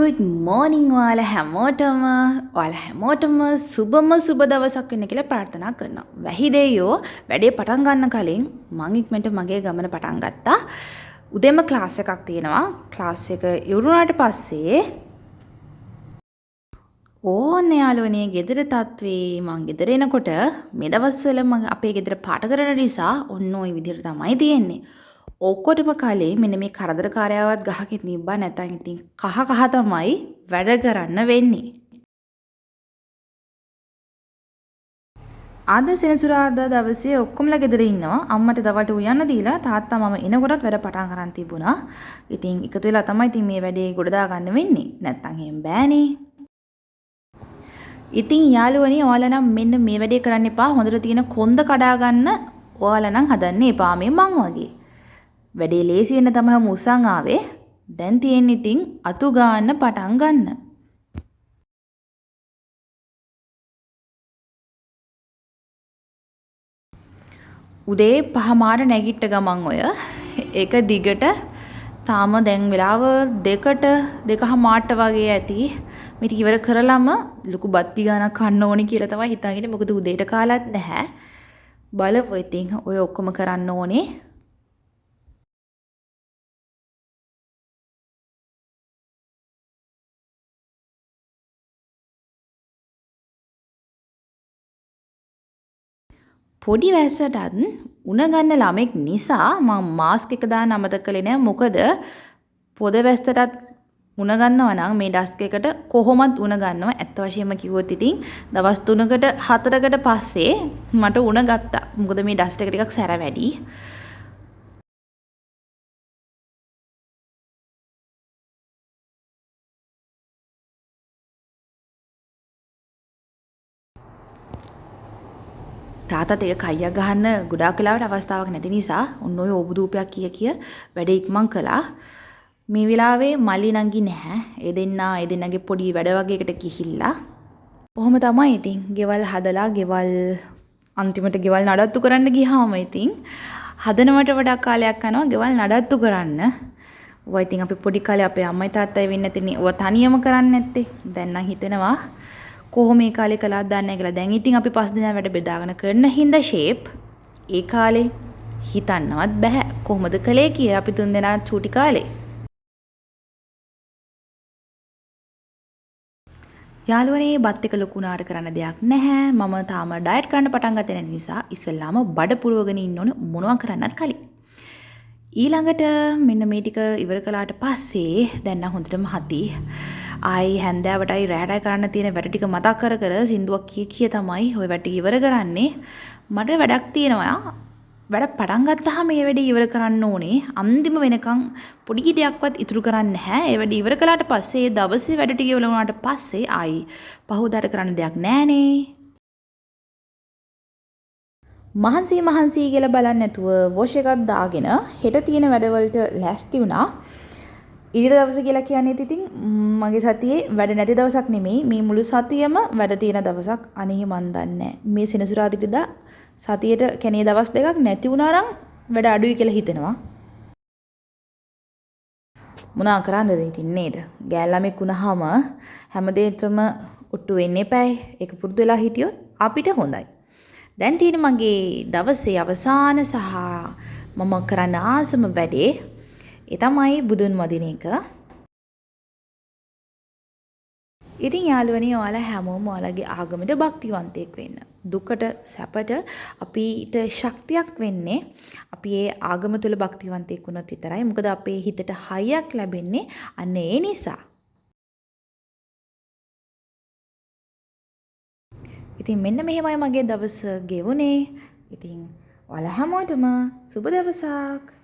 good morning ඔයාලා හැමෝටම සුබ දවසක් වෙන්න කියලා ප්‍රාර්ථනා කරනවා. වැහි දෙයියෝ වැඩේ පටන් ගන්න කලින් මං ඉක්මනට මගේ ගමන පටන් ගත්තා. උදේම ක්ලාස් එකක් තියෙනවා. ක්ලාස් එක ඉවරුනාට පස්සේ ඕනේ යාළුවනේ ගෙදර තත්වේ මං ගෙදර එනකොට මේ දවස්වල මම අපේ ගෙදර පාට කරන නිසා ඔන්න ওই විදිහට තමයි තියෙන්නේ. ඔක්කොටම කලින් මෙන්න මේ කරදරකාරයවත් ගහකින් තිබ්බා නැත්නම් ඉතින් කහ තමයි වැඩ කරන්න වෙන්නේ. අද සෙනසුරාදා දවසේ ඔක්කොමලා ගෙදර ඉන්නවා. අම්මට දවල්ට උයන්න දීලා තාත්තා මම එනකොටත් වැඩ පටන් ගන්න තිබුණා. ඉතින් එකතු වෙලා තමයි ඉතින් මේ වැඩේ ගොඩ දා ගන්න වෙන්නේ. නැත්නම් එහෙම බෑනේ. ඉතින් යාළුවනි ඔයාලා නම් මෙන්න මේ වැඩේ කරන්න එපා. හොඳට තියෙන කොන්ද කඩා ගන්න ඔයාලා නම් හදන්න එපා මේ මං වගේ. වැඩේ ලේසි වෙන්න තමයි මුසන් ආවේ. දැන් තියෙන්නේ ඉතින් අතු ගන්න පටන් ගන්න. උදේ 5:00 නැගිට ගමන් ඔය ඒක දිගට තාම දැන් වෙලාව 2:00 වගේ ඇති. මේක ඉවර කරලම ලොකු බත් පිගානක් කන්න ඕනේ කියලා තමයි හිතාගෙන. මොකද උදේට කාලත් නැහැ. බලමු ඉතින් ඔය ඔක්කොම කරන්න ඕනේ. පොඩි වැස්සටත් උණ ගන්න ළමෙක් නිසා මම මාස්ක් එක දාන්න අමතක කළේ නෑ. මොකද පොද වැස්සටත් උණ ගන්නවා නම් මේ ඩස්ක් එකට කොහොමත් උණ ගන්නවා. ඇත්ත වශයෙන්ම කිව්වොත් ඉතින් දවස් 3කට 4කට පස්සේ මට උණ ගත්තා. මොකද මේ ඩස්ට් එක ටිකක් සැර වැඩි. තාතත් එක කයියක් ගහන්න ගොඩාක් වෙලාවට අවස්ථාවක් නැති නිසා ඔන්න ඔය ඕබුදූපයක් කිය වැඩ ඉක්මන් කළා. මේ වෙලාවේ මල්ලි නංගි නැහැ. ඒ දෙන්නගේ පොඩි වැඩ වගේකට ගිහිල්ලා. කොහොම තමයි ඉතින් ගෙවල් හදලා ගෙවල් අන්තිමට ගෙවල් නඩත්තු කරන්න ගියාම ඉතින් හදනවට වඩා කාලයක් යනවා ගෙවල් නඩත්තු කරන්න. ඔය ඉතින් අපි පොඩි කාලේ අපේ අම්මයි තාත්තයි වෙන්නේ නැතිනේ. ඔය තනියම කරන්නේ නැත්තේ. දැන් නම් හිතෙනවා කොහොම මේ කාලේ කළාද දන්නේ නැහැ කියලා. දැන් ඉතින් අපි 5 දෙනා වැඩ බෙදාගෙන කරන හින්දා ෂේප් ඒ කාලේ හිතන්නවත් බෑ කොහොමද කළේ කියලා. අපි 3 දෙනා චූටි කාලේ. යාළුවනේ බත් එක ලොකු උනාට කරන්න දෙයක් නැහැ. මම තාම ඩයට් කරන්න පටන් ගත්තේ නැති නිසා ඉස්සෙල්ලාම බඩ පුරවගෙන ඉන්න ඕනේ මොනවා කරන්නත් කලින්. ඊළඟට මෙන්න මේ ටික ඉවර කළාට පස්සේ දැන් නම් හොඳටම හති. ආයි හැන්දෑවටයි රැටයි කරන්න තියෙන වැඩ ටික මතක් කර සින්දුවක් කිය තමයි ওই වැඩ ටික ඉවර කරන්නේ. මට වැඩක් තියෙනවා. වැඩ පටන් ගත්තාම මේ වැඩේ ඉවර කරන්න ඕනේ. අන්තිම වෙනකන් පොඩි දෙයක්වත් ඉතුරු කරන්නේ නැහැ. ඒ වැඩ ඉවර කළාට පස්සේ දවසේ වැඩ ටික ඉවර වුණාට පස්සේ ආයි පහුවදාට කරන්න දෙයක් නැහනේ. මහන්සි කියලා බලන්නේ නැතුව වොෂ් එකක් දාගෙන හෙට තියෙන වැඩවලට ලෑස්ති වුණා. ඉරිදා දවස කියලා කියන්නේ ඉතින් මගේ සතියේ වැඩ නැති දවසක් නෙමෙයි. මේ මුළු සතියම වැඩ තියෙන දවසක්. අනේ මන් දන්නේ මේ සෙනසුරාදාට සතියේට කැනේ දවස් දෙකක් නැති වුණා නම් වැඩ අඩුයි කියලා හිතෙනවා. මොනා කරන්නද ඉතින් නේද? ගෑල්ලාමෙක් වුණාම හැමදේටම ඔට්ටු වෙන්න එපායි. ඒක පුරුදු වෙලා හිටියොත් අපිට හොඳයි. දැන් තියෙන මගේ දවසේ අවසාන සහ මම කරන්න ආසම වැඩේ ඒ තමයි බුදුන් වදින එක. ඉතින් යාළුවනේ ඔයාලා හැමෝම ඔයාලගේ ආගමට භක්තිවන්තයෙක් වෙන්න. දුකට සැපට අපිට ශක්තියක් වෙන්නේ අපි ඒ ආගම තුල භක්තිවන්තයෙක් වුණොත් විතරයි. මොකද අපේ හිතට හයියක් ලැබෙන්නේ අන්න ඒ නිසා. ඉතින් මෙන්න මෙහෙමයි මගේ දවස ගෙවුනේ. ඉතින් ඔයාලා හැමෝටම සුබ දවසක්.